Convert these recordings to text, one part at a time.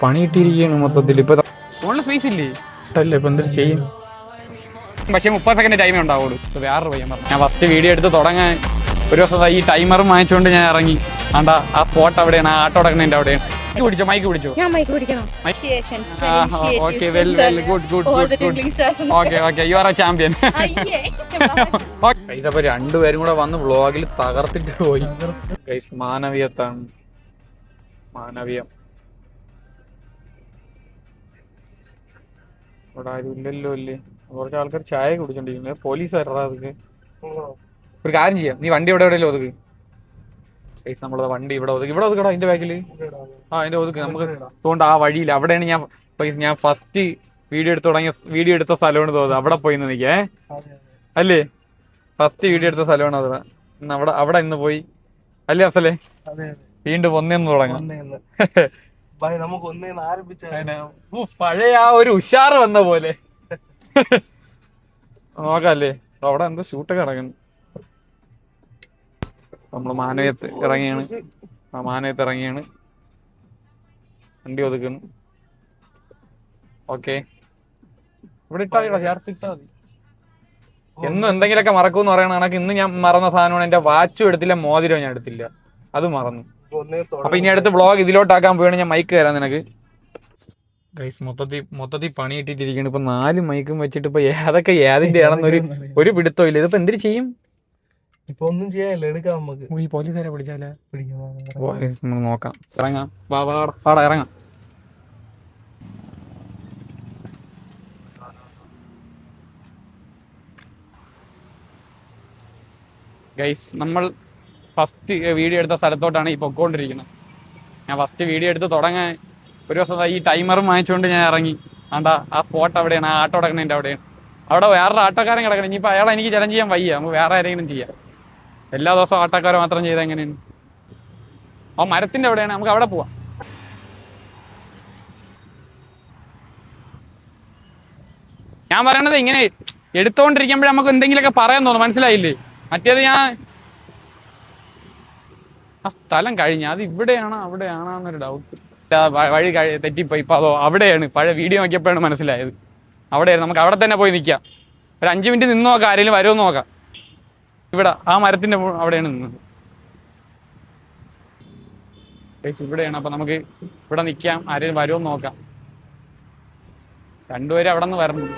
പണി കിട്ടിയിരിക്കുകയാണ് മൊത്തത്തിൽ. ഇപ്പൊ ഫോണിൽ സ്പേസ് ഇല്ലേ അല്ലേ, ഇപ്പൊ എന്തൊരു ചെയ്യും? പക്ഷേ 30 സെക്കൻഡ് ടൈമേ ഉണ്ടാവുള്ളൂ. വേറൊരു പയ്യൻ പറഞ്ഞു, ഞാൻ ഫസ്റ്റ് വീഡിയോ എടുത്ത് തുടങ്ങാൻ ഒരു ദിവസം ഈ ടൈമറും വാങ്ങിച്ചുകൊണ്ട് ഞാൻ ഇറങ്ങി. ആണ്ടാ ആ സ്പോട്ട് അവിടെയാണ്, ആ ആട്ടോ അടക്കണേൻ്റെ അവിടെയാണ്. പിടിച്ചോ, മൈക്ക് പിടിച്ചോ. Okay, well good good good good. Okay you are a champion. ഇതപ്പോ രണ്ടുപേരും കൂടെ വന്ന് വ്ളോഗിൽ തകർത്തിട്ട് പോയി. മാനവീയത്താണ്, മാനവീയം. ഇവിടെ ആരും ഇല്ലല്ലോ അല്ലേ? കുറച്ച് ആൾക്കാർ ചായ കുടിച്ചോണ്ടിരിക്കുന്നത്. പോലീസ് വരടാ. അതൊക്കെ ഒരു കാര്യം ചെയ്യാം, നീ വണ്ടി എവിടെയല്ലോ ഒതുക്ക്. നമ്മളത് വണ്ടി ഇവിടെ ഒതുക്കി, ഇവിടെ ഒതുക്കടാ അതിന്റെ ബാക്കില്. അതിന്റെ ഒതുക്ക്. നമുക്ക് തോണ്ട ആ വഴിയില്ല, അവിടെയാണ് ഞാൻ ഫസ്റ്റ് വീഡിയോ എടുത്ത സ്ഥലമാണ് തോന്നുന്നത്. അവിടെ പോയി നിൽക്കേ അല്ലേ? ഫസ്റ്റ് വീഡിയോ എടുത്ത സ്ഥലമാണ് അത്. അവിടെ ഇന്ന് പോയി അല്ലേ അഫ്സലേ? വീണ്ടും ഒന്നേന്ന് തുടങ്ങാം. പഴയ ആ ഒരു ഉഷാറ് വന്ന പോലെ നോക്കല്ലേ. അവിടെ എന്തോ ഷൂട്ടൊക്കെ നടക്കുന്നു. നമ്മള് മാനവയത്ത് ഇറങ്ങിയാണ്. വണ്ടി ഒതുക്കുന്നു. ഓക്കെ, ഇവിടെ ഇട്ടാ ചേർത്ത് ഇട്ടാ മതി. എന്നും എന്തെങ്കിലുമൊക്കെ മറക്കൂന്ന് പറയണ കണക്ക് ഇന്ന് ഞാൻ മറന്ന സാധനമാണ്. എന്റെ വാച്ചും എടുത്തില്ല, മോതിരവും ഞാൻ എടുത്തില്ല, അത് മറന്നു. അപ്പൊ ഇനി അടുത്ത് വ്ളോഗ് ഇതിലോട്ടാക്കാൻ പോയാണ്. ഞാൻ മൈക്ക് തരാം നിനക്ക്. ഗൈസ് മൊത്തത്തിൽ പണി ഇട്ടിട്ടിരിക്കുകയാണ്. ഇപ്പൊ 4 മൈക്കും വെച്ചിട്ട് ഇപ്പൊ ഏതൊക്കെ ഏതിന്റെ ആണെന്നൊരു പിടുത്തം ഇല്ല. ഇതിപ്പോ എന്തിനു ചെയ്യും? ഇപ്പൊ ഒന്നും ചെയ്യാനില്ല, എടുക്കാം നമുക്ക്. ഈ പോലീസുകാരെ പിടിച്ചാലേ നോക്കാം. ഇറങ്ങാം, പാടാ ഇറങ്ങാം. ഗൈസ്, നമ്മൾ ഫസ്റ്റ് വീഡിയോ എടുത്ത സ്ഥലത്തോട്ടാണ് ഈ പൊക്കോണ്ടിരിക്കുന്നത്. ഞാൻ ഫസ്റ്റ് വീഡിയോ എടുത്ത് തുടങ്ങാൻ ഒരു ദിവസം ഈ ടൈമറും വാങ്ങിച്ചുകൊണ്ട് ഞാൻ ഇറങ്ങി. ആണ്ടാ ആ സ്പോട്ട് അവിടെയാണ്, ആ ആട്ടോ അടക്കണേൻ്റെ അവിടെയാണ്. അവിടെ വേറൊരു ആട്ടോക്കാരൻ കിടക്കണം. ഇനിയിപ്പോൾ അയാളെ എനിക്ക് ചലഞ്ച് ചെയ്യാൻ വയ്യ, നമുക്ക് വേറെ ആരെങ്കിലും ചെയ്യാം. എല്ലാ ദിവസവും ആട്ടോക്കാരെ മാത്രം ചെയ്താൽ എങ്ങനെയാണ്? ആ മരത്തിൻ്റെ അവിടെയാണ്, നമുക്ക് അവിടെ പോവാം. ഞാൻ പറയണത് ഇങ്ങനെ എടുത്തോണ്ടിരിക്കുമ്പോഴേ നമുക്ക് എന്തെങ്കിലുമൊക്കെ പറയാൻ തോന്നും, മനസ്സിലായില്ലേ? മറ്റേത് ഞാൻ ആ സ്ഥലം കഴിഞ്ഞ അത് ഇവിടെയാണോ അവിടെയാണോന്നൊരു ഡൗട്ട്. വഴി തെറ്റിപ്പോയി. ഇപ്പൊ അതോ അവിടെയാണ്, പഴയ വീഡിയോ നോക്കിയപ്പോഴാണ് മനസ്സിലായത് അവിടെയായിരുന്നു. നമുക്ക് അവിടെ തന്നെ പോയി നിൽക്കാം. ഒരു 5 മിനിറ്റ് നിന്ന് നോക്കാം, ആരെങ്കിലും വരുമോ നോക്കാം. ഇവിടെ ആ മരത്തിന്റെ അവിടെയാണ് നിന്നത്. ഇവിടെയാണ്. അപ്പൊ നമുക്ക് ഇവിടെ നിൽക്കാം, ആരെങ്കിലും വരുമോ നോക്കാം. രണ്ടുപേരും അവിടെ നിന്ന് വരണം.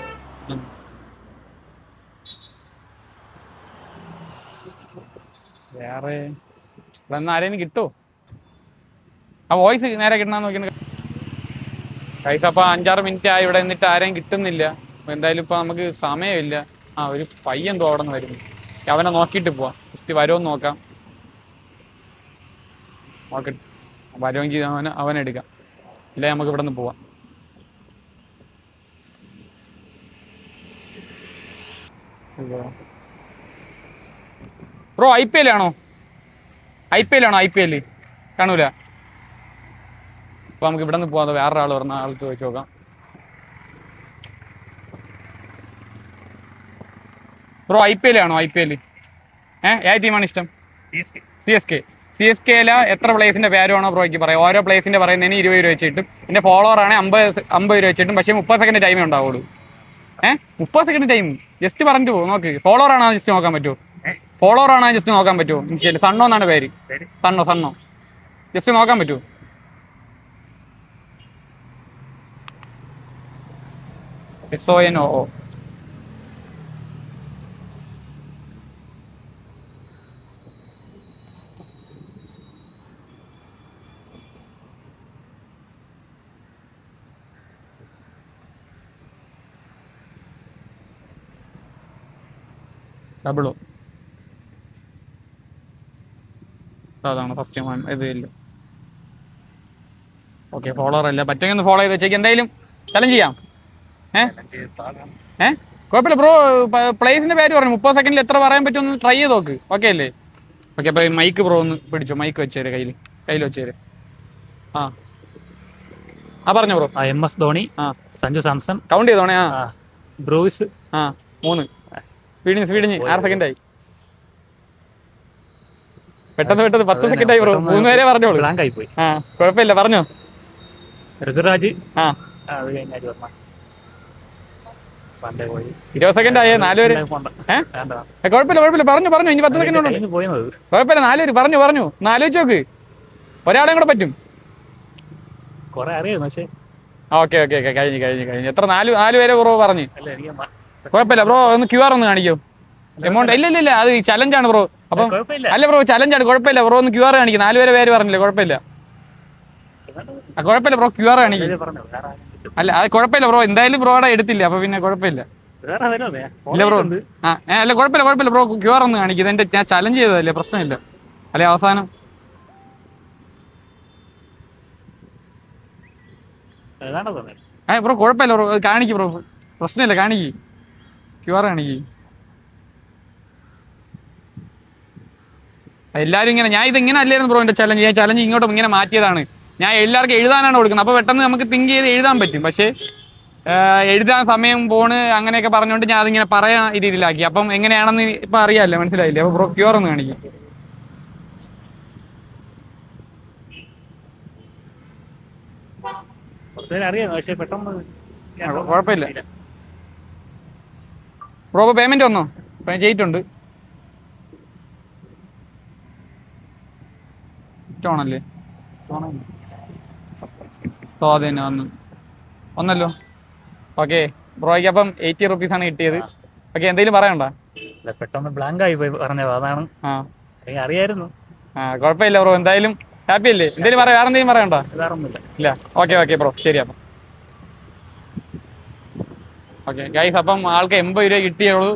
വേറെ ഇവിടെ നിന്ന് ആരെങ്കിലും കിട്ടുമോ? ആ വോയിസ് നേരെ കിട്ടണമെന്ന് നോക്കിയാണ്. കൈസ് അപ്പൊ 5-6 മിനിറ്റ് ആയി ഇവിടെ നിന്നിട്ട് ആരെയും കിട്ടുന്നില്ല. എന്തായാലും ഇപ്പൊ നമുക്ക് സമയമില്ല. ആ ഒരു പയ്യൻ എന്തോ അവിടെ നിന്ന് വരുന്നു. അവനെ നോക്കിയിട്ട് പോവാം. ജസ്റ്റ് വരുമെന്ന് നോക്കാം. നോക്കട്ടെ, വരുമെങ്കിൽ അവനെടുക്കാം. ഇല്ല നമുക്ക് ഇവിടെ നിന്ന് പോവാം. ബ്രോ IPL ആണോ? IPL കാണൂല. അപ്പൊ നമുക്ക് ഇവിടെ നിന്ന് പോവാതെ വേറൊരാൾ പറഞ്ഞ ആൾക്ക് ചോദിച്ചു നോക്കാം. ബ്രോ IPL ആണോ? ഏത് ടീമാണ് ഇഷ്ടം? CSK എത്ര പ്ലേസിന്റെ പേരുവാണോ ബ്രോയ്ക്ക് പറയാം? ഓരോ പ്ലേസിന്റെ പറയുന്നതിന് 20 രൂപ വെച്ചിട്ടും, എന്റെ ഫോളോവർ ആണെങ്കിൽ 50 രൂപ വെച്ചിട്ടും. പക്ഷേ 30 സെക്കൻഡ് ടൈമേ ഉണ്ടാവുള്ളൂ. 30 സെക്കൻഡ് ടൈം ജസ്റ്റ് പറഞ്ഞിട്ട് പോകും. നോക്ക്, ഫോളോവർ ആണോ ജസ്റ്റ് നോക്കാൻ പറ്റുമോ? ജസ്റ്റ് നോക്കാൻ പറ്റുമോ? ഇൻസ്റ്റയിൽ സണ്ണോ എന്നാണ് പേര്. സണ്ണോ ജസ്റ്റ് നോക്കാൻ പറ്റുമോ? SONO. ഡബിളോ? അതാണ് ഫസ്റ്റ് ഇത് ഇല്ല. ഓക്കെ, ഫോളോവർ അല്ല. പറ്റുമെങ്കിൽ ഒന്ന് ഫോളോ ചെയ്ത് വെച്ചേക്ക്. എന്തായാലും ചലഞ്ച് ചെയ്യാം. കുഴപ്പമില്ല ബ്രോ. പ്ലേസിന്റെ പേര് പറഞ്ഞു. 30 സെക്കൻഡിൽ എത്ര പറയാൻ പറ്റുമെന്ന് ട്രൈ ചെയ്ത് നോക്ക്. ഓക്കെ അല്ലേ? ഓക്കെ, അപ്പൊ മൈക്ക് ബ്രോ ഒന്ന് പിടിച്ചോ. മൈക്ക് വെച്ചേര്, കയ്യിൽ വെച്ചേര്. പറഞ്ഞോ bro. MS Dhoni, Sanju Samson. Count ചെയ്തോണേ. ബ്രൂസ് 3. സ്പീഡിന് 6 സെക്കൻഡ് ആയി. പെട്ടെന്ന് 10 സെക്കൻഡ് ആയി ബ്രോ. 3 പേരെ പറഞ്ഞോളൂ. ബ്ലാങ്ക് ആയി പോയി. കുഴപ്പമില്ല, പറഞ്ഞോ. ഋതുരാജ് ആ അത് കഴിഞ്ഞാൽ പറഞ്ഞ പണ്ടേ പോയി 20 സെക്കൻഡ് ആയേ 4 പേര്. കുഴപ്പമില്ല പറഞ്ഞു ഇനി 10 സെക്കൻഡ് ഉണ്ട്. പോയത് കുഴപ്പമില്ല 4 പേര് പറഞ്ഞു ആലോചിച്ച് നോക്ക്, ഒരാളെയും കൂടെ പറ്റും. കൊറേ അറിയാം പക്ഷേ ഓക്കെ കഴിഞ്ഞു. എത്ര 4 പേരെ ബ്രോ പറഞ്ഞു. അല്ല എനിക്ക് കുഴപ്പമില്ല ബ്രോ, ഒന്ന് QR ഒന്ന് കാണിക്കോ എമൗണ്ട്. ഇല്ല അത് ചലഞ്ചാണ് ബ്രോ. അപ്പം കുഴപ്പമില്ല. അല്ല ബ്രോ, ചലഞ്ചാണ്. കുഴപ്പമില്ല ബ്രോ, ഒന്ന് QR കാണിക്കും. 4 പേര് പറഞ്ഞില്ലേ, കുഴപ്പമില്ല. കുഴപ്പമില്ല ബ്രോ, QR കാണിക്കും. പറഞ്ഞു വേറെ ആരും കിട്ടും. അല്ല അത് കുഴപ്പമില്ല ബ്രോ, എന്തായാലും ബ്രോയുടെ എടുത്തില്ല, അപ്പൊ പിന്നെ കുഴപ്പമില്ല. വേറെ വരുന്നേ ഇല്ല ബ്രോ, അല്ല കുഴപ്പമില്ല ബ്രോ, QR ഒന്ന് കാണിക്കും. എന്റെ ഞാൻ ചലഞ്ച് ചെയ്തതല്ലേ, പ്രശ്നമില്ല. അല്ലെ അവസാനം ഏതാണോ തന്നെ ബ്രോ കുഴപ്പമില്ല ബ്രോ, കാണിക്കും ബ്രോ, പ്രശ്നമില്ല, കാണിക്കും. QR കാണിക്കും. എല്ലാരും ഇങ്ങനെ, ഞാൻ ഇതിങ്ങനെ അല്ലായിരുന്നു ബ്രോ എന്റെ ചലഞ്ച്. ഞാൻ ചലഞ്ച് ഇങ്ങോട്ടും ഇങ്ങനെ മാറ്റിയതാണ്. ഞാൻ എല്ലാവർക്കും എഴുതാനാണ് കൊടുക്കുന്നത്, അപ്പൊ പെട്ടെന്ന് നമുക്ക് തിങ്ക് ചെയ്ത് എഴുതാൻ പറ്റും. പക്ഷേ എഴുതാൻ സമയം പോണ് അങ്ങനെയൊക്കെ പറഞ്ഞുകൊണ്ട് ഞാൻ അതിങ്ങനെ പറയാൻ രീതിയിലാക്കി. അപ്പം എങ്ങനെയാണെന്ന് ഇപ്പൊ അറിയാമല്ലോ, മനസ്സിലായില്ലേ? അപ്പൊ ബ്രോ QR ഒന്ന് കാണിക്കും. അറിയാം പക്ഷെ പെട്ടെന്ന് കുഴപ്പമില്ല ബ്രോ. പേയ്മെന്റ് വന്നോ? ചെയ്തിട്ടുണ്ട്. ണല്ലേ അതന്നെ വന്നല്ലോ. ഓക്കെ ബ്രോയ്ക്ക് അപ്പം 80 റുപ്പീസാണ് കിട്ടിയത്. ഓക്കെ, എന്തെങ്കിലും പറയണ്ട? പെട്ടെന്ന് ബ്ലാങ്ക് ആയി പോയി പറഞ്ഞത്, അതാണ്. എനിക്ക് അറിയായിരുന്നു. കുഴപ്പമില്ല ബ്രോ, എന്തായാലും ഹാപ്പി അല്ലേ? എന്തെങ്കിലും പറയാം, വേറെ എന്തെങ്കിലും പറയണ്ട? വേറൊന്നുമില്ല. ഇല്ല. ഓക്കെ ബ്രോ, ശരി. അപ്പം ഓക്കെ ഗൈസ്, അപ്പം ആൾക്ക് 80 രൂപ കിട്ടിയുള്ളൂ.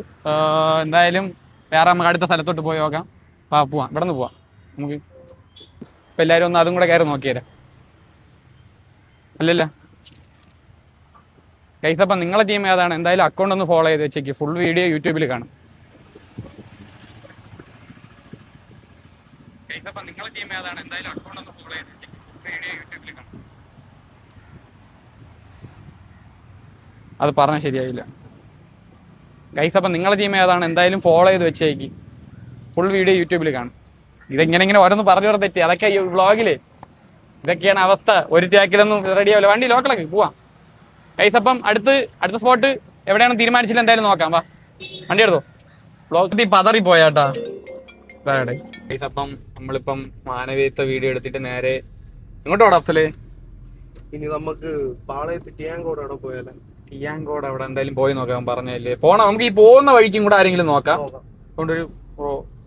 എന്തായാലും വേറെ നമുക്ക് അടുത്ത സ്ഥലത്തോട്ട് പോയി നോക്കാം. പോവാം, ഇവിടെ നിന്ന് പോവാം നമുക്ക്. ഇപ്പം എല്ലാവരും ഒന്ന് അതും കൂടെ കയറി നോക്കിയേരാ. അല്ലല്ല ഗൈസ്, അപ്പം നിങ്ങളെ ടീം ഏതാണ്? എന്തായാലും അക്കൗണ്ട് ഒന്ന് ഫോളോ ചെയ്ത് വെച്ചേക്ക്. ഫുൾ വീഡിയോ യൂട്യൂബിൽ കാണും. ഗൈസ്, അപ്പം നിങ്ങളെ ടീം ഏതാണ്? എന്തായാലും അക്കൗണ്ട് ഒന്ന് ഫോളോ ചെയ്ത് വെച്ചേക്ക്. വീഡിയോ യൂട്യൂബിൽ കാണും. അത് പറഞ്ഞാൽ ശരിയായില്ല. ഗൈസ്, അപ്പം നിങ്ങളെ ടീം ഏതാണ്? എന്തായാലും ഫോളോ ചെയ്ത് വെച്ചേക്ക്. ഫുൾ വീഡിയോ യൂട്യൂബിൽ കാണും. ഇതെങ്ങനെ ഓരോന്ന് പറഞ്ഞു തെറ്റി, അതൊക്കെ ഈ വ്ളോഗില് ഇതൊക്കെയാണ് അവസ്ഥ. ഒരു ടാക്കിലൊന്നും റെഡിയാവില്ല. വണ്ടി ലോക്കലൊക്കെ പോവാം ഗൈസ്. അപ്പം അടുത്ത സ്പോട്ട് എവിടെയാണ് തീരുമാനിച്ചില്ല, എന്തായാലും നോക്കാം. വാ, വണ്ടി എടുത്തോ. വ്ളോഗ് പതറി പോയാട്ടാ. ഗൈസ്, അപ്പം നമ്മളിപ്പം മാനവീയത്വ വീഡിയോ എടുത്തിട്ട് നേരെ ഇങ്ങോട്ട് പോടാ അഫ്സല്. ഇനി നമുക്ക് പാളയത്ത് ടിയാങ്കോട് അവിടെ പോയാലേ. ടിയാങ്കോട് അവിടെ എന്തായാലും പോയി നോക്കാം, പറഞ്ഞല്ലേ. പോണം, നമുക്ക് ഈ പോകുന്ന വഴിക്കും കൂടെ ആരെങ്കിലും നോക്കാം. അതുകൊണ്ടൊരു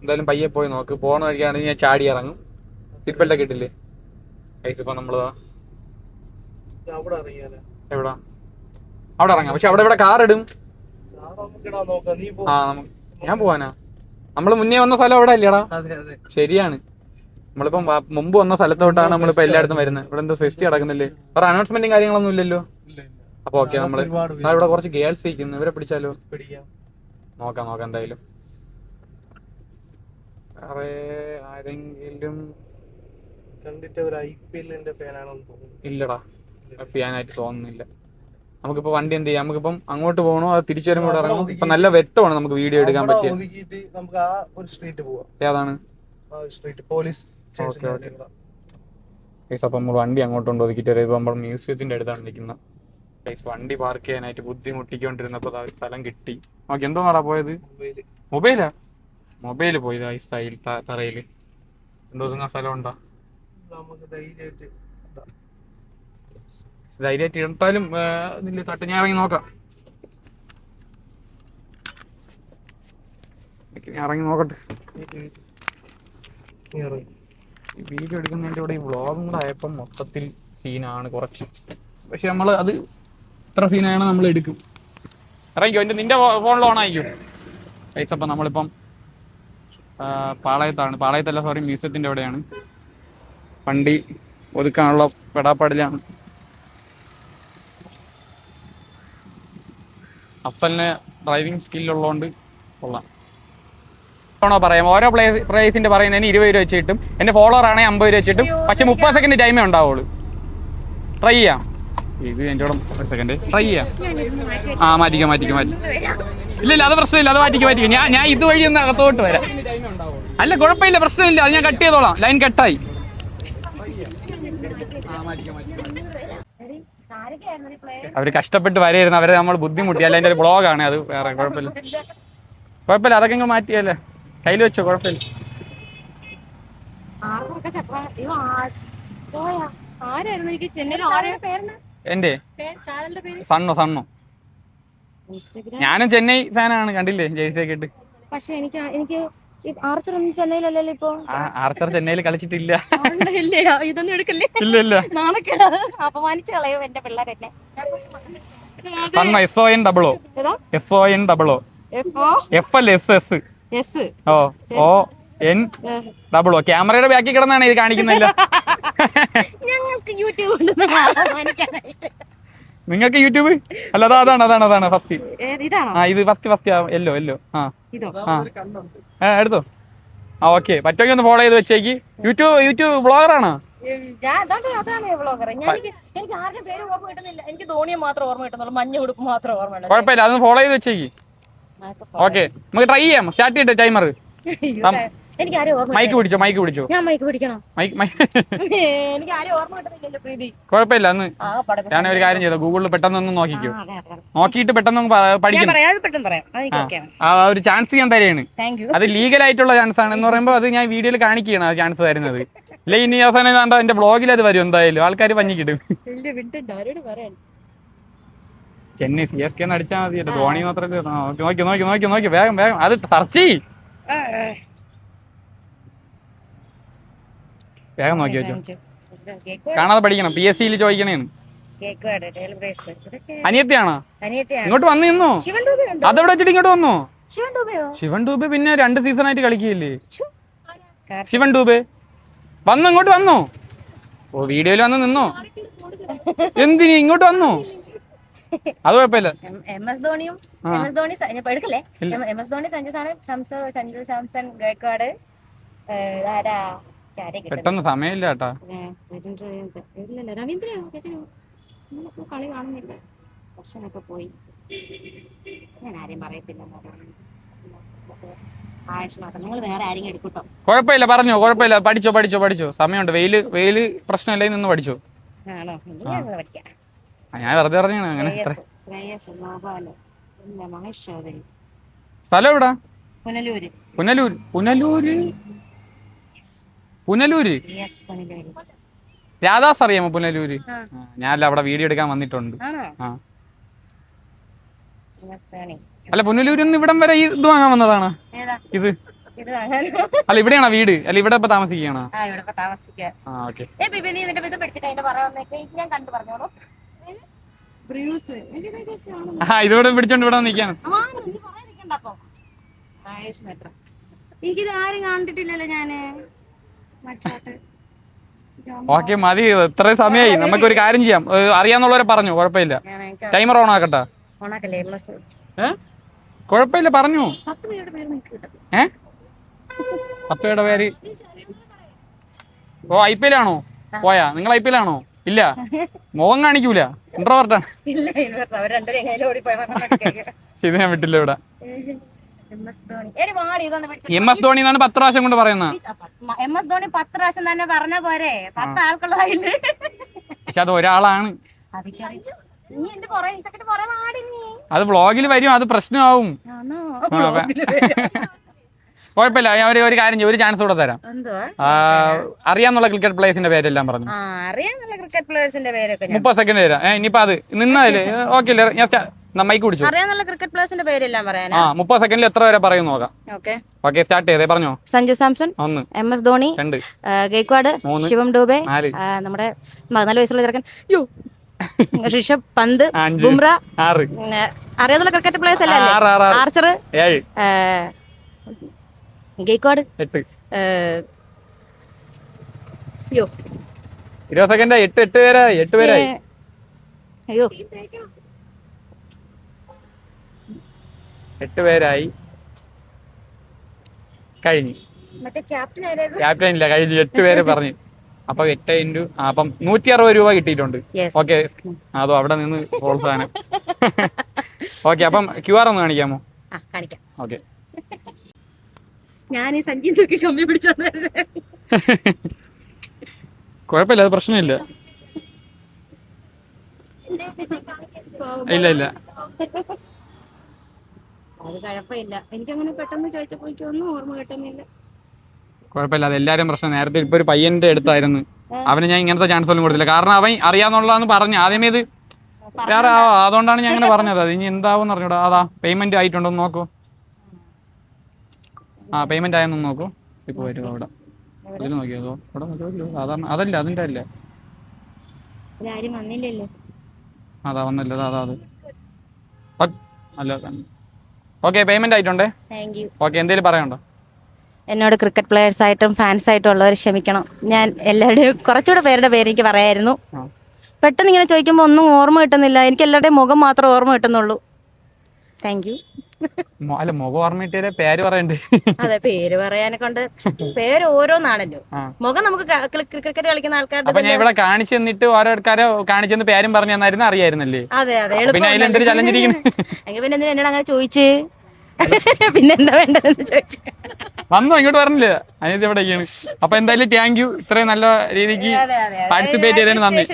എന്തായാലും പയ്യെ പോയി നോക്ക്. പോകുന്ന വഴിക്കാണെങ്കിൽ ഞാൻ ചാടി ഇറങ്ങും. സീറ്റ്ബെൽറ്റൊക്കെ ഇട്ടില്ലേ ഗൈസ്? ഇപ്പം നമ്മളതാ എവിടാ? അവിടെ ഇറങ്ങാം. പക്ഷെ അവിടെ കാർ ഇടും. ഞാൻ പോവാനാ? നമ്മള് മുന്നേ വന്ന സ്ഥലം അവിടെ അല്ലേടാ? ശരിയാണ്. നമ്മളിപ്പം മുമ്പ് വന്ന സ്ഥലത്തോട്ടാണ് നമ്മളിപ്പോ എല്ലായിടത്തും വരുന്നത്. ഇവിടെ എന്താ ഫെസ്റ്റ് നടക്കുന്നില്ലേ? വേറെ അനൗൺസ്മെന്റും കാര്യങ്ങളൊന്നും ഇല്ലല്ലോ. അപ്പൊ ഓക്കെ, നമ്മള് ഇവിടെ കുറച്ച് ഗേൾസ് ഇരിക്കുന്നു, ഇവരെ പിടിച്ചാലോ? നോക്കാം എന്തായാലും. വേറെ ആരെങ്കിലും കണ്ടിട്ട് ഒരു IPL-ന്റെ ഫാനാണെന്ന് തോന്നുന്നു. ഇല്ലടാ, ഫാനായിട്ട് തോന്നുന്നില്ല. നമുക്കിപ്പോ വണ്ടി എന്ത് ചെയ്യാം? നമുക്കിപ്പം അങ്ങോട്ട് പോകണോ അത് തിരിച്ചു വരുമ്പോൾ കൂടെ ഇറങ്ങും. ഇപ്പൊ നല്ല വെട്ടമാണ്, നമുക്ക് വീഡിയോ എടുക്കാൻ പറ്റിയ. നമുക്ക് ആ ഒരു സ്ട്രീറ്റ് പോവാം. ഏതാണ് പോലീസ്? അപ്പം നമ്മൾ വണ്ടി അങ്ങോട്ടുണ്ട് ഒതുക്കിട്ട് നമ്മൾ മ്യൂസിയത്തിന്റെ അടുത്താണ് നിൽക്കുന്നത്. വണ്ടി പാർക്ക് ചെയ്യാനായിട്ട് ബുദ്ധിമുട്ടിക്കൊണ്ടിരുന്നപ്പോ സ്ഥലം കിട്ടി. ഓക്കെ, എന്തോ നടാ പോയത്? മൊബൈല് പോയത്. ഈ സ്റ്റൈൽ തറയില് എന്തോ സ്ഥലം ഉണ്ടോ? ധൈര്യമായിട്ട് ഇട്ടാലും ഇതില് തട്ട്. ഞാൻ ഇറങ്ങി നോക്കാം. ഞാൻ ഇറങ്ങി നോക്കട്ടെ. വീഡിയോ എടുക്കുന്നതിൻ്റെ കൂടെ ഈ വ്ളോഗും കൂടെ ആയപ്പം മൊത്തത്തിൽ സീനാണ് കുറച്ച്. പക്ഷെ നമ്മൾ അത് ഇത്ര സീനാണ് നമ്മൾ എടുക്കും. ഇറങ്ങിക്കോ, നിന്റെ ഫോണിൽ ഓൺ ആയിക്കോ ഗൈസ്. അപ്പം നമ്മളിപ്പം പാളയത്തല്ല, സോറി, മ്യൂസിയത്തിൻ്റെ അവിടെയാണ്. വണ്ടി ഒതുക്കാനുള്ള പെടാപ്പാടിലാണ്. അഫ്സലിന് ഡ്രൈവിംഗ് സ്കില്ലുള്ളതുകൊണ്ട് കൊള്ളാം. പറയാം, ഓരോ പ്ലേസിന്റെ പറയുന്നതിന് 20 രൂപ വെച്ച് കിട്ടും. എന്റെ ഫോളോവർ ആണെങ്കിൽ 50 രൂപ വെച്ചിട്ടും. പക്ഷെ 30 സെക്കൻഡ് ടൈമേ ഉണ്ടാവുള്ളൂ. ട്രൈ ചെയ്യാം. ഇത് എൻ്റെ കൂടെ 1 സെക്കൻഡ് ട്രൈ ചെയ്യാം. മാറ്റിക്കാം. ഇല്ല അത് പ്രശ്നമില്ല, അത് മാറ്റിക്കാം. ഞാൻ ഇതുവഴി ഒന്ന് അകത്തോട്ട് വരാം. അല്ല കുഴപ്പമില്ല, പ്രശ്നമില്ല, അത് ഞാൻ കട്ട് ചെയ്തോളാം. ലൈൻ കട്ടായി. അവര് കഷ്ടപ്പെട്ട് വരെയായിരുന്നു, അവരെ നമ്മൾ ബുദ്ധിമുട്ടി. അല്ല, അതിന്റെ ഒരു ബ്ലോഗാണ് അത്, വേറെ കുഴപ്പമില്ല. കുഴപ്പമില്ല, അതൊക്കെ ഇങ്ങ് മാറ്റിയല്ലേ, കയ്യിൽ വെച്ചോ, കുഴപ്പമില്ല. എന്റെ സണ്ണോ ഞാനും ചെന്നൈ ഫാനാണ്, കണ്ടില്ലേ ജേഴ്സി ഒക്കെ ഇട്ട്. പക്ഷെ എനിക്ക് ആർച്ചർ ഒന്നും ചെന്നൈയിലല്ലല്ലോ ഇപ്പൊ. ആർച്ചർ ചെന്നൈയിൽ കളിച്ചിട്ടില്ല. ഇതൊന്നും എടുക്കല്ലേ, ഇല്ല. നാണക്കേട്, അപമാനിച്ചു കളയും എന്റെ പിള്ളേരെന്നെ. സണ്ണോ SON FLSS ക്യാമറയുടെ ബാക്കിൽ കിടന്നാണ് ഇത് കാണിക്കുന്നില്ല. ഞങ്ങൾക്ക് യൂട്യൂബ് നിങ്ങൾക്ക് യൂട്യൂബ് അല്ല, അതാണ് ഫസ്റ്റ്. ഇത് ഫസ്റ്റ് എല്ലോ എടുത്തോ. ഓക്കെ, പറ്റുമെങ്കിൽ ഒന്ന് ഫോളോ ചെയ്ത് വെച്ചേക്ക്. യൂട്യൂബ് ബ്ലോഗറാണോ? എനിക്ക് ആരുടെ പേര് ഓർമ്മ കിട്ടുന്നില്ല. എനിക്ക് ധോണിയെ മാത്രം ഓർമ്മ കിട്ടുന്നുള്ളൂ, മഞ്ഞ ഉടുപ്പ് മാത്രം ഓർമ്മയുള്ളൂ. കുഴപ്പമില്ല, അതൊന്ന് ഫോളോ ചെയ്ത് വെച്ചേക്ക്. ഓക്കെ, നമുക്ക് ട്രൈ ചെയ്യാം. സ്റ്റാർട്ട് ചെയ്തിട്ട് ടൈമർ. എനിക്ക് ആരും ഓർമ്മ, മൈക്ക് പിടിച്ചോ. ഞാൻ മൈക്ക് പിടിക്കണം. എനിക്ക് ആരും ഓർമ്മ കിട്ടുന്നില്ലല്ലോ പ്രീതി. കുഴപ്പമില്ല, അന്ന് ഞാൻ ഒരു കാര്യം ചെയ്തോ, ഗൂഗിളിൽ പെട്ടെന്ന് നോക്കിക്കോ. നോക്കിയിട്ട് പെട്ടെന്ന് പഠിക്കണം. ആ ഒരു ചാൻസ് ഞാൻ തരെയാണ്. അത് ലീഗൽ ആയിട്ടുള്ള ചാൻസ് ആണ് എന്ന് പറയുമ്പോൾ അത് ഞാൻ വീഡിയോയിൽ കാണിക്കുകയാണ് ആ ചാൻസ് തരുന്നത്. ഇല്ല, ഇനി അവസാനം കണ്ടോ എന്റെ ബ്ലോഗിൽ അത് വരും എന്തായാലും, ആൾക്കാർ പഞ്ഞിക്കിടും. ചെന്നൈ CSK അടിച്ചാൽ മതി, ധോണി മാത്രമേ. നോക്കി വേഗം അത് സെർച്ച് ചെയ്യ്, വേഗം നോക്കി വെച്ചോ. കാണാതെ പഠിക്കണം, PSC ചോദിക്കണേന്ന്. അനിയത്തിയാണോ? ഇങ്ങോട്ട് വന്നു നിന്നോ? അതെവിടെ വെച്ചിട്ട് ഇങ്ങോട്ട് വന്നോ? ശിവൻ ഡൂബെ പിന്നെ 2 സീസൺ ആയിട്ട് കളിക്കുകയല്ലേ ശിവൻ ഡൂബെ. ഇങ്ങോട്ട് വന്നോ? ഓ, വീഡിയോയിൽ വന്ന് നിന്നോ? എന്തിനി ഇങ്ങോട്ട് വന്നോ? അത് കുഴപ്പമില്ല. MS ധോണിയും എടുക്കല്ലേ. MS ധോണി, സഞ്ജു സാംസൺ, ഗായക്വാഡ്, പെട്ടെന്ന് സമയമില്ല കേട്ടാ. രവീന്ദ്ര കളി കാണുന്നില്ല, ഭക്ഷണമൊക്കെ പോയി. ഞാൻ ആരെയും പറയത്തില്ല. നിങ്ങൾ വേറെ ആരെങ്കിലും എടുക്കട്ടോ. കുഴപ്പമില്ല, പറഞ്ഞോ, കുഴപ്പമില്ല. പഠിച്ചോ. സമയമുണ്ട്. വെയില് പ്രശ്നമില്ല, നിന്ന് പഠിച്ചോ. ആണോ? പഠിക്കാം. ഞാൻ വെറുതെ പറഞ്ഞാണ് അങ്ങനെ. ശ്രേയസ്, ഗോപാല്, മഹേഷ് ചൗധരി. സ്ഥലം എവിടാ? പുനലൂര്. രാധാസ് അറിയാമോ പുനലൂര്? ഞാനല്ല, അവിടെ വീഡിയോ എടുക്കാൻ വന്നിട്ടുണ്ട്. അല്ല, പുനലൂരിന്ന് ഇവിടം വരെ ഇത് വാങ്ങാൻ വന്നതാണ്. ഇത് അല്ല, ഇവിടെയാണോ വീട്? അല്ല, ഇവിടെ ഇപ്പൊ താമസിക്കുകയാണോ? ഓക്കെ. ഇതിവിടെ പിടിച്ചോണ്ട് ഇവിടെ നിൽക്കാണ്. എനിക്കിത് ആരും കണ്ടിട്ടില്ലല്ലോ ഞാന്. ഓക്കെ, മതി. ഇത്രയും സമയമായി. നമുക്കൊരു കാര്യം ചെയ്യാം. അറിയാന്നുള്ളവരെ പറഞ്ഞു, കുഴപ്പമില്ല. ടൈമർ ഓൺ ആക്കട്ടെ? കുഴപ്പമില്ല, പറഞ്ഞു. 10 പേരുടെ പേര്. ഓ, IPL ആണോ? പോയാ നിങ്ങൾ? IPL ആണോ? ഇല്ല, മുഖം കാണിക്കൂല, ഇൻട്രോവേർട്ടാണ്. ഇത് ഞാൻ വിട്ടില്ല. ഇവിടെ MS ധോണി എന്നാണ് 10 പ്രാവശ്യം കൊണ്ട് പറയുന്നത്. MS ധോണി 10 പ്രാവശ്യം തന്നെ പറഞ്ഞ പോരെ, 10 ആൾക്കുള്ളതായില്ല. പക്ഷെ അത് ഒരാളാണ്. അത് വ്ളോഗിൽ വരും, അത് പ്രശ്നമാവും. കുഴപ്പമില്ല, ഞാൻ ഒരു കാര്യം ചെയ്യും, ഒരു ചാൻസ് കൂടെ തരാം. അറിയാന്നുള്ള ക്രിക്കറ്റ് പ്ലേയേഴ്സിന്റെ പേരെല്ലാം പറഞ്ഞു. 30 സെക്കൻഡ് തരാം. ഇനിയിപ്പോ അത് നിന്നതില് ഓക്കെ അല്ലേ? ഞാൻ മൈക്ക് പിടിച്ചു. അറിയാന്നുള്ള ക്രിക്കറ്റ് പ്ലേയേഴ്സിന്റെ പേരെല്ലാം പറയാനാ. 30 സെക്കൻഡിൽ എത്ര പേരെ പറയും നോക്കാം. ഓക്കെ, സ്റ്റാർട്ട് ചെയ്തേ, പറഞ്ഞോ. സഞ്ജു സാംസൺ 1, MS ധോണി 2, ഗായക്വാഡ് 3, ശിവം ഡൂബെ 4, നമ്മുടെ 14 വയസ്സുള്ള ചെറുക്കൻ ഋഷഭ് പന്ത്, ബുംറ 6. അറിയാന്നുള്ള ക്രിക്കറ്റ് പ്ലേയേഴ്സ് അല്ലേ? ആർച്ചർ 7, ഗായക്വാഡ് 8. 20 സെക്കൻഡ്. 8 പേരായി. അയ്യോ, 8 പേരായി. കഴിഞ്ഞു. ക്യാപ്റ്റൻ ഇല്ല, കഴിഞ്ഞു. 8 പേര് പറഞ്ഞു. അപ്പൊ 8 ഇൻറ്റു അപ്പം 160 രൂപ കിട്ടിയിട്ടുണ്ട്. ഓക്കെ, അതോ അവിടെ നിന്ന് പ്രോത്സാഹനം. ഓക്കെ, അപ്പം QR ഒന്ന് കാണിക്കാമോ? ഓക്കെ. ഞാൻ സഞ്ജീവ് കമ്പി പിടിച്ചോ. കുഴപ്പമില്ല, അത് പ്രശ്നമില്ല. ഇല്ല ഇല്ല. അത് കുഴപ്പമില്ല. എനിക്കങ്ങനെ പെട്ടെന്ന് ചോദിച്ചപ്പോ എനിക്കൊന്നും ഓർമ്മ കിട്ടുന്നില്ല. കുഴപ്പമില്ല, അത് എല്ലാരും പ്രശ്നം. നേരത്തെ ഇപ്പൊ ഒരു പയ്യന്റെ അടുത്തായിരുന്നു, അവന് ഞാൻ ഇങ്ങനത്തെ ചാൻസ് ഒന്നും കൊടുത്തില്ല. കാരണം അവൻ അറിയാന്നുള്ളതെന്ന് പറഞ്ഞു ആദ്യമേ. ഇത് വേറെ അതുകൊണ്ടാണ് ഞാൻ അങ്ങനെ പറഞ്ഞത്. അത് ഇനി എന്താവും അറിഞ്ഞൂടാ. അതാ പേയ്മെന്റ് ആയിട്ടുണ്ടോ എന്ന് നോക്കൂ. പേയ്മെന്റ് ആയെന്ന് നോക്കൂ. ഇപ്പൊ വരും അവിടെ. അതിൽ നോക്കിയോ? ഇവിടെ നോക്കിയോ? സാധാരണ അതല്ല, അതിന്റെ അല്ല. അതാ വന്നില്ല. അതാ അത് അല്ല. Okay, payment ആയിട്ടുണ്ടേ. ഓക്കെ, എന്തേലും പറയണ്ടോ? എന്നോട് ക്രിക്കറ്റ് പ്ലെയേഴ്സ് ആയിട്ടും ഫാൻസ് ആയിട്ടും ഉള്ളവർ ക്ഷമിക്കണം. ഞാൻ എല്ലാവരുടെയും കുറച്ചുകൂടെ പേരുടെ പേര് എനിക്ക് പറയായിരുന്നു. പെട്ടെന്ന് ഇങ്ങനെ ചോദിക്കുമ്പോൾ ഒന്നും ഓർമ്മ കിട്ടുന്നില്ല. എനിക്ക് എല്ലാവരുടെയും മുഖം മാത്രം ഓർമ്മ കിട്ടുന്നുള്ളൂ. Thank you. അല്ല, മുഖം ഓർമ്മയിട്ടേ പേര് പറയണ്ടേ? അതെ, പേര് പറയാനെ കൊണ്ട് പേര് ഓരോന്നാണല്ലോ. മുഖം നമുക്ക് ക്രിക്കറ്റ് കളിക്കുന്ന ആൾക്കാരുടെ. അപ്പൊ ഞാൻ ഇവിടെ കാണിച്ചു തന്നിട്ട് ഓരോ ആൾക്കാരെ കാണിച്ചെന്ന് പേരും പറഞ്ഞു തന്നായിരുന്നു, അറിയായിരുന്നല്ലേ? അതെ അതെ. പിന്നെ അതിലെന്തൊരു ചലഞ്ചിരിക്കുന്നു? എങ്കിൽ പിന്നെ എന്തിനാ എന്നോട് അങ്ങനെ ചോദിച്ച്? പിന്നെന്താ വേണ്ടതെന്ന് ചോദിച്ചു. വന്നോ? ഇങ്ങോട്ട് പറഞ്ഞില്ല. അതിന് എവിടേക്കാണ്? അപ്പൊ എന്തായാലും താങ്ക് യു, ഇത്രയും നല്ല രീതിക്ക് പാർട്ടിസിപ്പേറ്റ് ചെയ്തതിന് നന്ദി.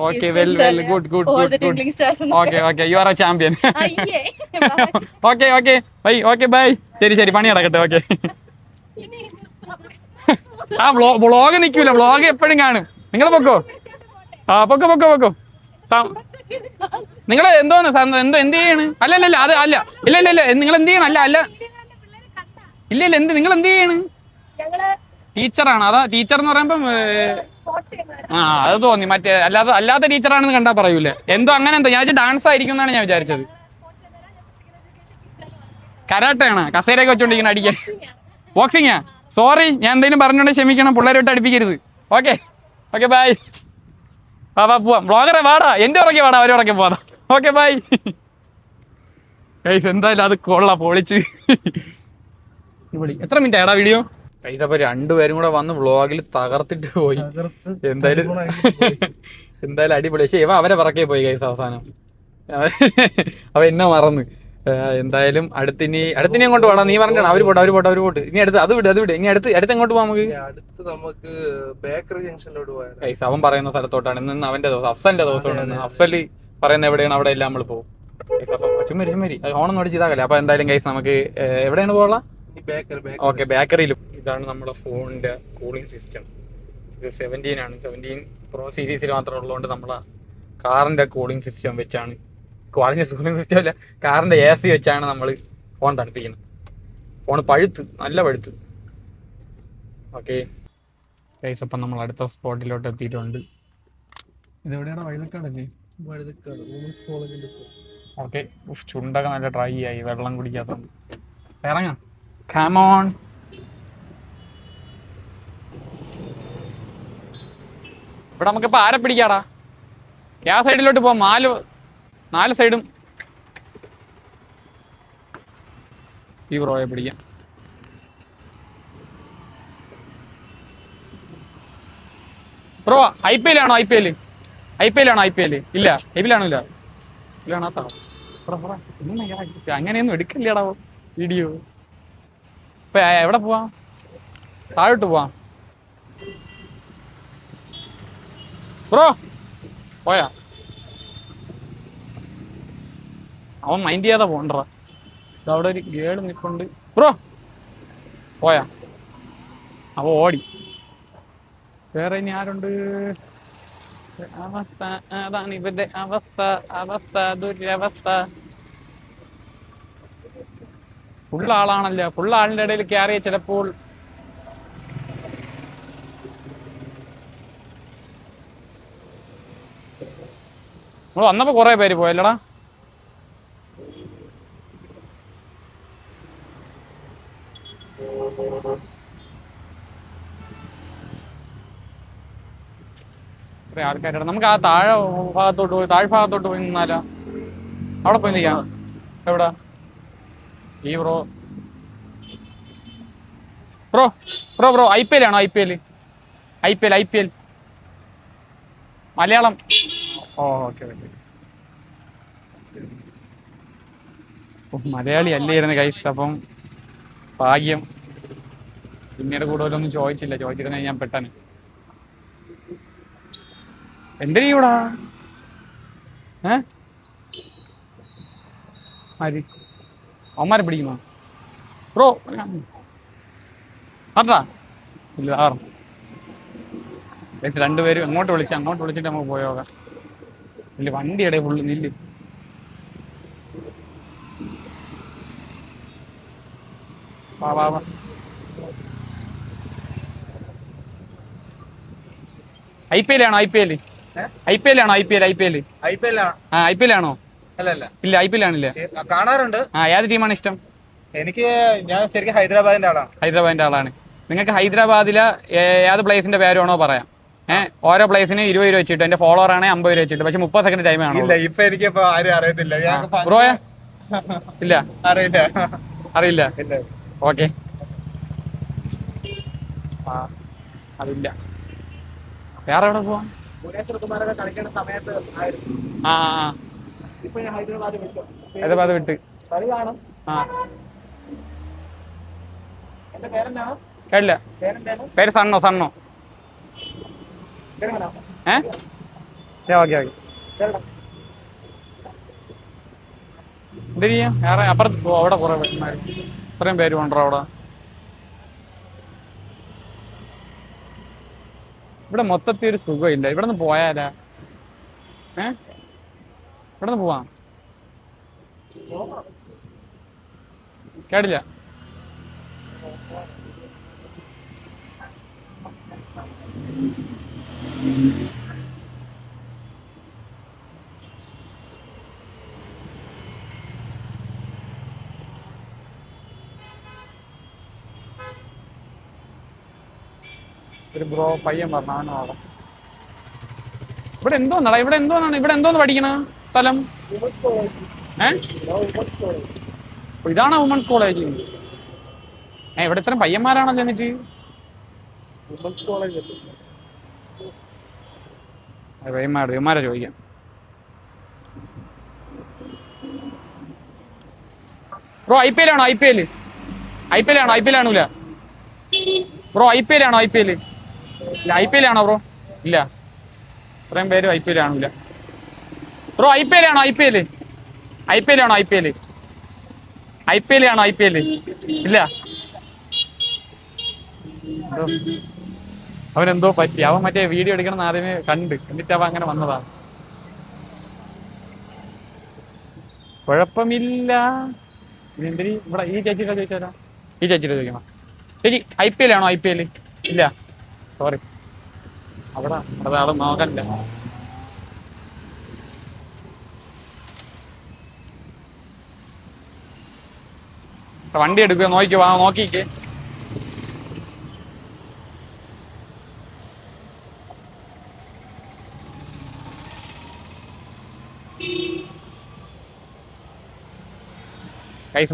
Okay, well good good good good. Okay okay, you are a champion. Okay okay by. Okay bye. ശരി ശരി, പണി നടക്കട്ടെ. ഓക്കെ. വ്ളോഗ് നിൽക്കൂല, വ്ളോഗ് എപ്പോഴും കാണും. നിങ്ങൾ പൊക്കോ. പൊക്കോ പൊക്കോ പൊക്കോ. നിങ്ങൾ എന്തോന്ന് എന്ത് ചെയ്യാണ്? അല്ല അല്ല അല്ല, അത് അല്ല. ഇല്ല ഇല്ല ഇല്ല, നിങ്ങൾ എന്ത് ചെയ്യണം? അല്ല അല്ല ഇല്ല ഇല്ല, നിങ്ങൾ എന്ത് ചെയ്യാണ്? ടീച്ചറാണ്. അതാ ടീച്ചർ എന്ന് പറയുമ്പം അത് തോന്നി. മറ്റേ അല്ലാത്ത ടീച്ചറാണെന്ന് കണ്ടാ പറയൂലേ? എന്തോ അങ്ങനെ എന്തോ. ഞാൻ ഡാൻസ് ആയിരിക്കും എന്നാണ് ഞാൻ വിചാരിച്ചത്. കരാട്ടയാണ്, കസേരയൊക്കെ വെച്ചോണ്ടിരിക്കണം അടിക്കാൻ. ബോക്സിങ്ങാ? സോറി, ഞാൻ എന്തെങ്കിലും പറഞ്ഞോണ്ട് ക്ഷമിക്കണം. പിള്ളേരോട്ട് അടുപ്പിക്കരുത്. Okay okay bye. വാ പോവാം. ബ്ലോഗറെ വാടാ, എന്റെ ഉറക്കെ വാടാ, അവരോടൊക്കെ പോവാ. Okay bye. എന്തായാലും അത് കൊള്ളാം, പൊളിച്ച്. എത്ര മിനിറ്റ് ആടാ വീഡിയോ? അപ്പൊ രണ്ടുപേരും കൂടെ വന്ന് വ്ളോഗിൽ തകർത്തിട്ട് പോയി. എന്തായാലും അടിപൊളി. പക്ഷേ ഇവ അവരെ പറക്കേ പോയി കൈസ് അവസാനം. അവ എന്നെ മറന്ന്. എന്തായാലും അടുത്തിനി അങ്ങോട്ട് പോടാ. നീ പറഞ്ഞാണ് അവര് പോട്ട്. ഇനി അടുത്ത് അത് വിട്. ഇനി അടുത്ത് എങ്ങോട്ട് പോവാം നമുക്ക് ബേക്കറി ജംഗ്ഷനിലോട്ട് പോയാൽ. കൈസ് അവൻ പറയുന്ന സ്ഥലത്തോട്ടാണ് ഇന്ന് അവന്റെ ദിവസം, അഫ്സലിന്റെ ദിവസമാണ്. അഫ്സല് പറയുന്ന എവിടെയാണ് അവിടെ എല്ലാം നമ്മൾ പോകും. ചുമരി ഓണം നോടി ചെയ്താകല്ലേ. അപ്പൊ എന്തായാലും കൈസ് നമുക്ക് എവിടെയാണ് പോകാം? ഓക്കെ, ബേക്കറിയിലും. ഇതാണ് നമ്മുടെ ഫോണിന്റെ കൂളിംഗ് സിസ്റ്റം. ഇത് 17 ആണ്. 17 പ്രോ സീരീസിൽ മാത്രം ഉള്ളതുകൊണ്ട് നമ്മളെ കാറിന്റെ കൂളിംഗ് സിസ്റ്റം വെച്ചാണ്, കൂളിംഗ് സിസ്റ്റം അല്ല, കാറിന്റെ AC വെച്ചാണ് നമ്മൾ ഫോൺ തണുപ്പിക്കുന്നത്. ഫോൺ നല്ല പഴുത്ത്. ഓക്കെ ഗൈസ്, അപ്പം നമ്മൾ അടുത്ത സ്പോട്ടിലോട്ട് എത്തിയിട്ടുണ്ട്. ഇതെവിടെയാണ്? വഴുതക്കാടല്ലേ? ഓക്കെ, ചുണ്ടൊക്കെ നല്ല ഡ്രൈ ആയി, വെള്ളം കുടിക്കാത്തതുകൊണ്ട്. ഇറങ്ങാം. Come on. ഇവിടെ നമുക്കിപ്പോ ആരെ പിടിക്കാടാ? ആ സൈഡിലോട്ട് പോവാം. നാല് സൈഡും ഈ ബ്രോയെ പിടിക്കാം. ബ്രോ IPL ആണോ? IPL ആണോ? ഇല്ല, IPL ആണോ? അങ്ങനെയൊന്നും എടുക്കില്ലടാ വീഡിയോ. ഇപ്പൊ എവിടെ പോവാം? താഴോട്ട് പോവാം. ബ്രോ പോയാ? അവൻ മൈൻഡ് ചെയ്യാതെ പോണ്ടറ. അവിടെ ഒരു ഗേള് നിൽപ്പുണ്ട്. ബ്രോ പോയാ? അവ ഓടി. വേറെ ഇനി ആരുണ്ട്? അവസ്ഥ അതാണ് ഇവന്റെ അവസ്ഥ ദുരവസ്ഥ. ഫുൾ ആളാണല്ലോ. ഫുൾ ആളിന്റെ ഇടയിൽ കയറിയ ചിലപ്പോൾ നമ്മൾ വന്നപ്പോ കുറെ പേര് പോയല്ലടാ. കുറെ ആൾക്കാരുടെ. നമുക്ക് ആ താഴ്ഭാഗത്തോട്ട് പോയി നിന്നാലോ? അവിടെ പോയി നിൽക്കാം. എവിടാ ഈ ബ്രോ? IPL ആണോ? IPL മലയാളം. ഓക്കെ മലയാളി അല്ലായിരുന്നു ഗൈസ്. അപ്പം ഭാഗ്യം. പിന്നീട് കൂടുതലൊന്നും ചോദിച്ചിരുന്നെങ്കിൽ ഞാൻ പെട്ടെന്ന് എന്തിനാ ഇവിടെ ആര് അവന്മാരെ പിടിക്കുന്നോ ബ്രോ? ആട്ടാ ഇല്ല ആറും രണ്ടുപേരും അങ്ങോട്ട് വിളിച്ചിട്ട് നമുക്ക് പോയോക്കാം. ഇല്ല വണ്ടിയുടെ ഫുള്ള് നില്ല്. വാ വാ വാ. IPL ആണോ? IPL ആണോ? IPL ആണോ? അല്ലല്ല, ഇല്ല IPL ആണില്ല. കാണാറുണ്ട്. ഏത് ടീമാണ് ഇഷ്ടം? എനിക്ക് ഞാൻ ശരിക്കും ഹൈദരാബാദിന്റെ ആളാണ്. ഹൈദരാബാദിന്റെ ആളാണ്. നിങ്ങൾക്ക് ഹൈദരാബാദിലെ ഏത് പ്ലേസിന്റെ പേരാണോ പറയാം. ഓരോ പ്ലേസിന് 20 രൂപ വെച്ചിട്ട്. എന്റെ ഫോളോവർ ആണെങ്കിൽ 50 രൂപ വെച്ചിട്ട്. പക്ഷെ 30 സെക്കൻഡ് ടൈം ആണോ? ഇല്ല, ഇപ്പൊ എനിക്ക് ആരും അറിയത്തില്ല. ബ്രോയാ? ഇല്ല അറിയില്ല. ഇല്ല. ഓക്കെ അതില്ല. വേറെ എവിടെ പോവാം? കുമാരൊക്കെ കളിക്കുന്ന സമയത്ത് ആയിരുന്നു. ഇപ്പൊ ഞാൻ ഹൈദരാബാദ് വിട്ട് കളി കാണും. എന്റെ പേരെന്താണോ? കേട്ടില്ല. പേര് സണ്ണോ? ഓക്കെ എന്ത് ചെയ്യാം? വേറെ അപ്പുറത്ത് പോവാം. അവിടെ കുറെ പേന്മാർ, ഇത്രയും പേര് കൊണ്ടോ അവിടെ. ഇവിടെ മൊത്തത്തിൽ ഒരു സുഖമില്ല. ഇവിടെ നിന്ന് പോയാലാ? ഇവിടെ നിന്ന് പോവാം. കേട്ടില്ല. ഒരു ബ്രോ പയ്യൻ പറഞ്ഞു അവിടെ. ഇവിടെ എന്തോന്നാണ് ഇവിടെ എന്തോന്ന് പഠിക്കണ സ്ഥലം? ഇതാണോ വുമൻസ് കോളേജ്? ഇവിടെ ഇത്രയും പയ്യന്മാരാണല്ലോ. എന്നിട്ട് പയ്യന്മാരെ ചോദിക്കാം. ബ്രോ IPL ആണോ? IPL ആണൂല ബ്രോ? IPL ആണോ? ഇല്ല IPL ആണോ ബ്രോ? ഇല്ല, ഇത്രയും പേര് IPL ആണൂല ബ്രോ. IPL ആണോ? ഇല്ല. അവനെന്തോ പറ്റി. അവൻ മറ്റേ വീഡിയോ എടുക്കണം എന്ന് ആദ്യമേ കണ്ട്, എന്നിട്ട് അവൻ അങ്ങനെ വന്നതാണ്. കുഴപ്പമില്ല. ഇവിടെ ഈ ചേച്ചിയുടെ ചോദിച്ചാലോ? ഈ ചേച്ചിയുടെ ചോദിക്കണം. ചേച്ചി IPL ആണോ? ഇല്ല, സോറി. അവിടെ ആള് നോക്കല്ല. വണ്ടി എടുക്കുക. നോക്കിക്കേ.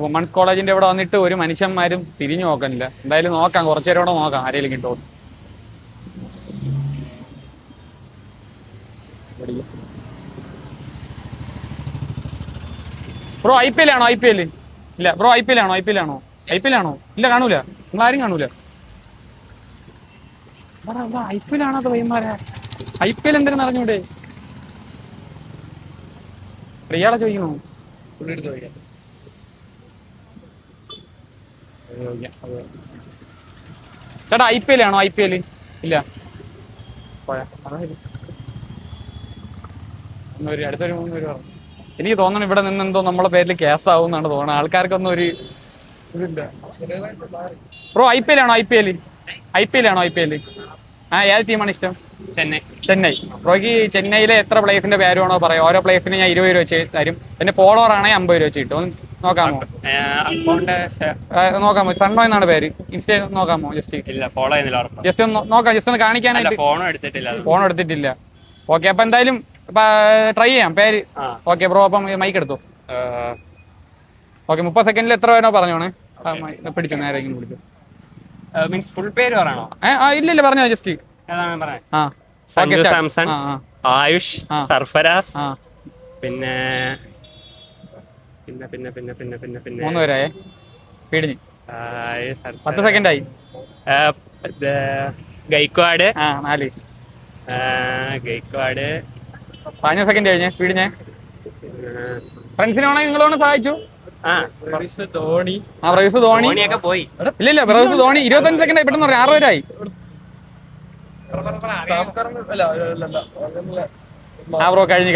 വുമൻസ് കോളേജിന്റെ ഇവിടെ വന്നിട്ട് ഒരു മനുഷ്യന്മാരും തിരിഞ്ഞു നോക്കുന്നില്ല. എന്തായാലും നോക്കാം, കുറച്ചു നേരം കൂടെ നോക്കാം, ആരെങ്കിലും കിട്ടുമോ. ബ്രോ IPL ആണോ? ഇല്ല ബ്രോ. IPL ആണോ? ഇല്ല, കാണൂല. നിങ്ങൾ ആരും കാണൂല. IPL ആണോ? പയ്യന്മാരാ IPL എന്തെങ്കിലും അറിഞ്ഞൂടെ? ഇയാളെ ചോദിക്കണോ? ചേട്ടാ IPL ആണോ? ഇല്ല, പോയാ അടുത്തൊരു 3 പേര് പറഞ്ഞു. എനിക്ക് തോന്നണം ഇവിടെ നിന്ന് എന്തോ നമ്മളെ പേരിൽ കേസാവും എന്നാണ് തോന്നുന്നത്. ആൾക്കാർക്കൊന്നും ഒരു ഇതില്ല. ബ്രോ IPL ആണോ? ഏത് ടീമാണ് ഇഷ്ടം? ചെന്നൈ. ബ്രോയ്ക്ക് ചെന്നൈയിലെ എത്ര പ്ലേസിന്റെ പേര് വേണോ പറയാം. ഓരോ പ്ലേസിന് ഞാൻ 20 രൂപ വെച്ച് തരും. പിന്നെ ഫോളോവർ ആണെങ്കിൽ 50 രൂപ വെച്ച് കിട്ടും. നോക്കാമോ? സണ്ണോ എന്നാണ് പേര്. ഇൻസ്റ്റ നോക്കാമോ? ജസ്റ്റ് ഒന്ന് നോക്കാം. ജസ്റ്റ് ഒന്ന് കാണിക്കാനായിട്ട്. ഫോൺ എടുത്തിട്ടില്ല. ഓക്കെ, അപ്പൊ എന്തായാലും ട്രൈ ചെയ്യാം പേര്. ഓക്കെ ബ്രോ, അപ്പം മൈക്ക് എടുത്തു. ഓക്കെ, 30 സെക്കൻഡിൽ എത്ര പേരോ പറഞ്ഞോണേ. പിടിച്ചോ, നേരെ പിടിച്ചു. മീൻസ് ഫുൾ പേര് പറയണോ? ഇല്ല, പറഞ്ഞോ ജസ്റ്റ്. സഞ്ജു സാംസൺ, ആയുഷ്, സർഫരാസ്, പിന്നെ 3 പേരായേ. പിടിഞ്ഞ് 10 സെക്കൻഡായി. ഗൈക്വാഡ്, 4 ഗൈക്വാഡ് 15 സെക്കൻഡ് കഴിഞ്ഞ് പിടിഞ്ഞേ. ഫ്രണ്ട്സിനാണെങ്കിൽ നിങ്ങളോട് സഹായിച്ചു. ധോണി പ്രൈസ് ധോണി ധോണിയൊക്കെ പോയി. ഇല്ല പ്രൈസ് ധോണി 25 സെക്കൻഡ് പെട്ടെന്ന് പറയാം. 6 പേരായി. ബ്രോ കഴിഞ്ഞ്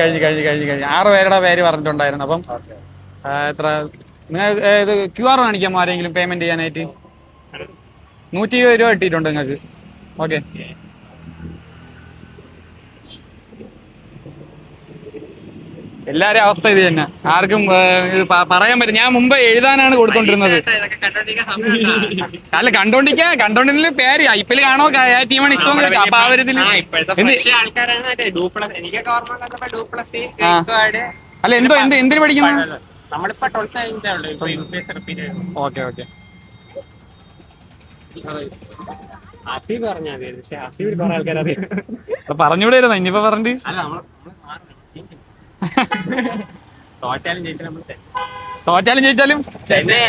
6 പേരുടെ പേര് പറഞ്ഞിട്ടുണ്ടായിരുന്നു. അപ്പം എത്ര നിങ്ങൾ ഇത് QR കാണിക്കാമോ ആരെങ്കിലും പേയ്മെന്റ് ചെയ്യാനായിട്ട്? 120 രൂപ കിട്ടിയിട്ടുണ്ട് നിങ്ങൾക്ക്. ഓക്കെ, എല്ലാരും അവസ്ഥ ഇത് തന്നെ. ആർക്കും ഇത് പറയാൻ പറ്റും. ഞാൻ മുമ്പ് എഴുതാനാണ് കൊടുത്തോണ്ടിരുന്നത്. അല്ല, കണ്ടോണ്ടിരുന്ന പേര് IPL കാണോ ടീമാണ് ഇഷ്ടം. അപ്പൊ ആ ഒരു ഇതില് അല്ല എന്തിനു പഠിക്കുന്നു? ഓക്കെ പറഞ്ഞൂടായിരുന്നു. ഇനിയിപ്പോ പറഞ്ഞിട്ട് തോറ്റാലും ജയിച്ചാലും തോറ്റാലും ജയിച്ചാലും ചെന്നൈ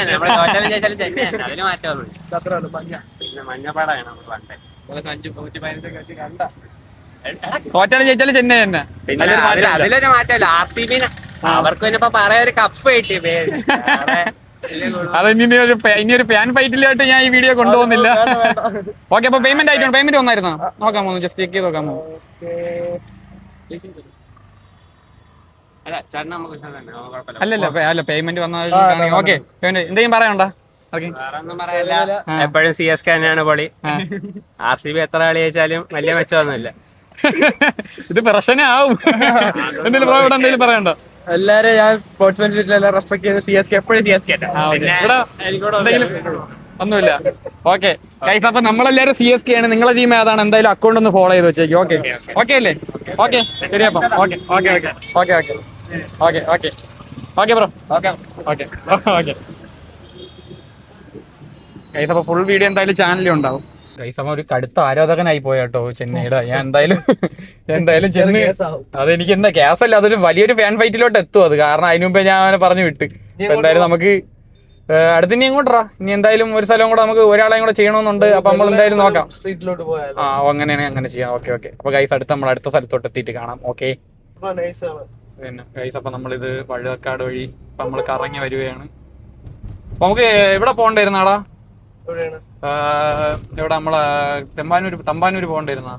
തന്നെ. അതിലൊരു മാറ്റമല്ല. RCB അവർക്ക് ഇനിയിപ്പോ പറയാൻ ഒരു കപ്പ് കിട്ടി പേര്. അത് ഇനിയൊരു ഫാൻ ഫൈറ്റിലായിട്ട് ഞാൻ ഈ വീഡിയോ കൊണ്ടുപോകുന്നില്ല. ഓക്കെ, അപ്പൊ പേയ്മെന്റ് ആയിട്ടുണ്ട്. പേയ്മെന്റ് വന്നായിരുന്നോ? നോക്കാമോ? ജസ്റ്റ് ചെക്ക് ചെയ്ത് നോക്കാമോ? അല്ല പേയ്മെന്റ് വന്നാൽ ഓക്കെ. എന്തെങ്കിലും പറയണ്ട? എപ്പോഴും CSK തന്നെയാണ് പൊളി. RCB എത്ര കളി ജയിച്ചാലും വലിയ മെച്ചമൊന്നുമില്ല. ഇത് പ്രശ്നമാവും. എന്തെങ്കിലും ഇവിടെ എന്തെങ്കിലും പറയണ്ട? എല്ലാരും ഞാൻ സ്പോർട്സ്മാൻഷിപ്പിൽ റെസ്പെക്ട് ചെയ്യുന്ന CSK എപ്പോഴും CSK. ഒന്നുമില്ല. ഓക്കെ ഗൈസ്, അപ്പൊ നമ്മളെല്ലാരും CSK ആണ്. നിങ്ങളെ ടീം ഏതാണ്? എന്തായാലും അക്കൗണ്ട് ഒന്ന് ഫോളോ ചെയ്ത് വെച്ചേക്കും. ഓക്കെ അല്ലേ? ഓക്കെ ശരി. അപ്പം ഓക്കെ ബ്രോ. ഓക്കെ ഗൈസ്, അപ്പൊ ഫുൾ വീഡിയോ എന്തായാലും ചാനലിൽ ഉണ്ടാവും. ഗൈസ്, അപ്പൊ ഒരു കടുത്ത ആരാധകനായി പോയാട്ടോ ചെന്നൈയുടെ. ഞാൻ എന്തായാലും ചെന്ന് അതെനിക്ക് എന്താ കേസല്ല, അതൊരു വലിയൊരു ഫാൻ ഫൈറ്റിലോട്ട് എത്തും അത്. കാരണം അതിന് മുമ്പേ ഞാൻ അവനെ പറഞ്ഞു വിട്ട്. എന്തായാലും നമുക്ക് അടുത്ത് ഇനി എങ്ങോട്ടാ? ഇനി എന്തായാലും ഒരു സ്ഥലം കൂടെ നമുക്ക് ഒരാളെയും കൂടെ ചെയ്യണമെന്നുണ്ട്. അപ്പൊ നമ്മൾ എന്തായാലും നോക്കാം. സ്ട്രീറ്റിലോട്ട് പോയാലോ? അങ്ങനെയാണെങ്കിൽ അങ്ങനെ ചെയ്യാം. ഓക്കെ. അപ്പൊ ഗൈസ്, നമ്മൾ അടുത്ത സ്ഥലത്തോട്ട് എത്തിയിട്ട് കാണാം. ഓക്കെ പിന്നെ ഗൈസ്, അപ്പൊ നമ്മളിത് വഴുതക്കാട് വഴി ഇപ്പൊ നമ്മൾ കറങ്ങി വരികയാണ്. അപ്പൊ നമുക്ക് എവിടെ പോകണ്ടായിരുന്നാടാ? ഇവിടെ നമ്മളെ തമ്പാനൂര് പോകണ്ടായിരുന്ന?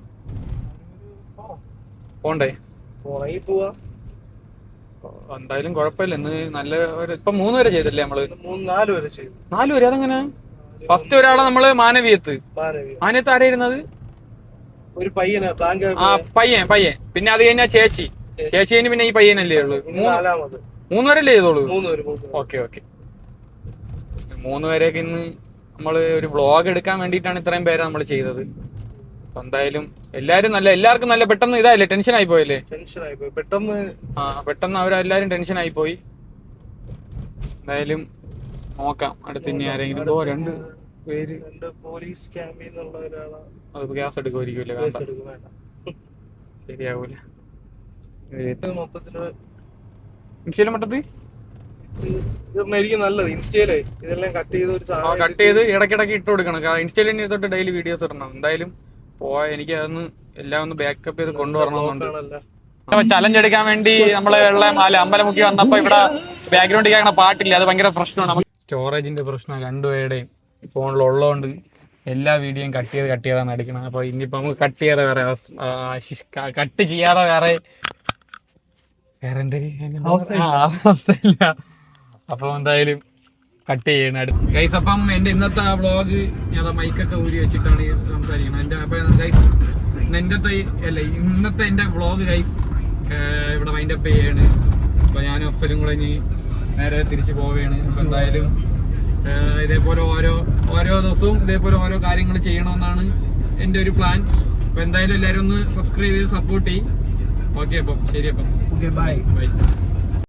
പോണ്ടേ? എന്തായാലും കുഴപ്പമില്ല. ഇന്ന് നല്ല ഇപ്പൊ 3 വരെ ചെയ്തല്ലേ നമ്മള്? 4 വരെ. അതെങ്ങനെ? ഫസ്റ്റ് ഒരാളെ നമ്മള് മാനവീയത്ത് ആരായിരുന്നത്? ഒരു പയ്യന് പയ്യൻ. പിന്നെ അത് കഴിഞ്ഞാൽ ചേച്ചി കഴിഞ്ഞ് പിന്നെ ഈ പയ്യനല്ലേ ഉള്ളു? 3 വരല്ലേ ചെയ്തോളൂ? ഓക്കെ 3 വരെയൊക്കെ ഇന്ന് നമ്മള് ഒരു വ്ളോഗ് എടുക്കാൻ വേണ്ടിയിട്ടാണ് ഇത്രയും പേരെ നമ്മൾ ചെയ്തത്. അപ്പൊ എന്തായാലും എല്ലാവർക്കും നല്ല പെട്ടെന്ന് ഇതായില്ലേ? ടെൻഷൻ ആയി പോയല്ലേ? പെട്ടെന്ന് അവരെല്ലാരും ടെൻഷൻ ആയി പോയി. എന്തായാലും നോക്കാം അടുത്ത് ഇനി ആരെങ്കിലും. 2 പേര് പോലീസ് ക്യാമ്പിൽ നിന്നുള്ള ഒരാളാണ്. അത് ഗ്യാസ് എടുക്കുമായിരിക്കുമല്ലേ? ശരിയാവൂല. ഇൻസ്റ്റയിലും മട്ടത്ത് നല്ലത്. ഇൻസ്റ്റയിലേ ഇതെല്ലാം കട്ട് ചെയ്ത് ഇടയ്ക്കിടയ്ക്ക് ഇട്ട് കൊടുക്കണം. ഇൻസ്റ്റയിൽ തന്നെ തൊട്ട് ഡെയിലി വീഡിയോസ് ഇടണം. എന്തായാലും എനിക്ക് അതൊന്ന് എല്ലാം ഒന്ന് ബാക്കപ്പ് ചെയ്ത് കൊണ്ടുവരണമെന്നുണ്ട്. ചലഞ്ച് എടുക്കാൻ വേണ്ടി നമ്മള് അമ്പലമുക്കി വന്നപ്പോ ഇവിടെ ബാക്ക്ഗ്രൗണ്ടിൽ കേൾക്കണ പാട്ടില്ല. അത് ഭയങ്കര പ്രശ്നമാണ്. സ്റ്റോറേജിന്റെ പ്രശ്നം 2 പേരുടെയും ഫോണിലുള്ളതുകൊണ്ട് എല്ലാ വീഡിയോയും കട്ട് ചെയ്താണ് എടുക്കണം. അപ്പൊ ഇനിയിപ്പോ നമുക്ക് കട്ട് ചെയ്യാതെ വേറെ അവസ്ഥയില്ല. അപ്പൊ എന്തായാലും കട്ട് ചെയ്യണം അടുത്ത്. ഗൈസ്, അപ്പം എന്റെ ഇന്നത്തെ ആ വ്ളോഗ് ഞാൻ മൈക്കൊക്കെ ഊരി വെച്ചിട്ടാണ് സംസാരിക്കുന്നത്. അപ്പൊ ഗൈസ്, ഇന്നത്തെ എന്റെ വ്ളോഗ് ഗൈസ് ഇവിടെ വൈൻഡപ്പ് ചെയ്യാണ്. അപ്പൊ ഞാനും അഫ്സലും കൂടെ ഇനി നേരെ തിരിച്ചു പോവുകയാണ്. അപ്പൊ എന്തായാലും ഇതേപോലെ ഓരോ ദിവസവും ഇതേപോലെ ഓരോ കാര്യങ്ങൾ ചെയ്യണമെന്നാണ് എന്റെ ഒരു പ്ലാൻ. അപ്പൊ എന്തായാലും എല്ലാവരും ഒന്ന് സബ്സ്ക്രൈബ് ചെയ്ത് സപ്പോർട്ട് ചെയ്യും. ഓക്കെ, അപ്പം ശരി. അപ്പം ബൈ.